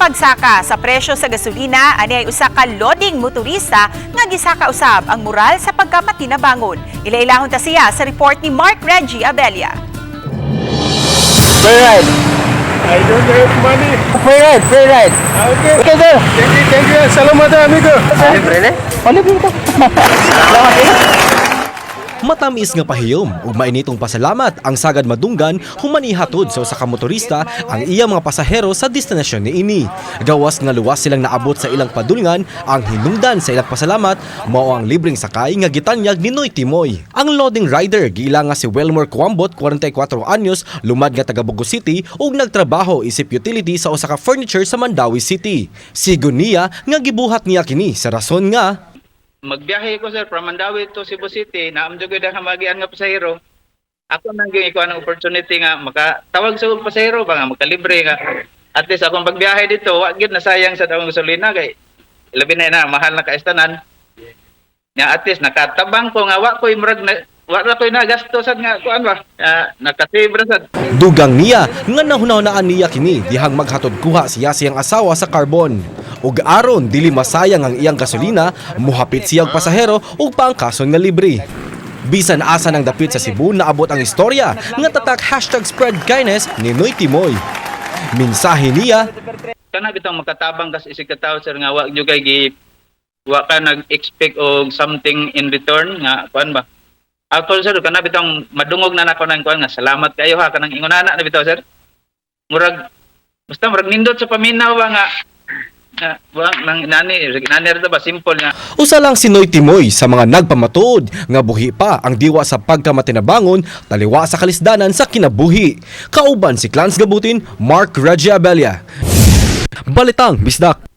pagsaka sa presyo sa gasolina ani ay usa ka loading motorista nga gisaka usab ang moral sa pagkamatinabangon. Ilailahon ta siya sa report ni Mark Reggie Abella. Free ride. I don't have money. Free ride, free ride. Okay. Okay, sir. Thank you. Salamat amigo. Libre na? Libre ito. Salamat eh. Matamis nga pahiyom ug mainitong pasalamat ang sagad madunggan humanihatod sa usa ka motorista ang iya mga pasahero sa destinasyon niini. Gawas nga luwas silang naabot sa ilang padulngan, ang hinungdan sa ilang pasalamat mao ang libreng sakay nga gitanyag ni Noy Timoy. Ang loading rider giila nga si Welmore Cuambot, 44 anyos, lumad nga taga Bogo City ug nagtrabaho isip utility sa usa ka furniture sa Mandawi City. Sigon niya nga gibuhat niya kini sa rason nga magbiyahe ko sir from Mandawi to Cebu City, naamdo ko na magian nga pasahero. Ako nang ikuha ng opportunity nga makatawag sa pasahero ba nga magkalibre nga. At least akong pagbiyahe dito, wa gyud na sayang sa dawang gasolina kay labi na mahal na kaistanan. Nga at least nakatabang ko nga wa ko'y nagastos nga kuan ba. Nakasave ra sad. dugang niya nga nahunaw-naan niya kini dihang maghatod kuha siya siyang asawa sa carbon. Ug aron dili masayang ang iyang gasolina, muhapit siyang pasahero ug paangkason nga libre. Bisan asa ng dapit sa Cebu naabot ang istorya nga tatak #spreadkindness ni Noy Timoy. Mensahe niya, Kana bitang makatabang kas isig ka tawo sir nga wa gyud kay wa ka nag-expect og something in return nga kuan ba. Actually sir kana bitang madungog na nako nang kuan nga salamat kayo ha kanang ingonana na bitaw sir. Murag nindot sa paminaw ba nga nang nani rito ba simple nga. usa lang si Noy Timoy sa mga nagpamatuod nga buhi pa ang diwa sa pagkamatinabangon taliwa sa kalisdanan sa kinabuhi. Kauban si Clans Gabutin, Mark Reggie Abella. Balitang Bisdak.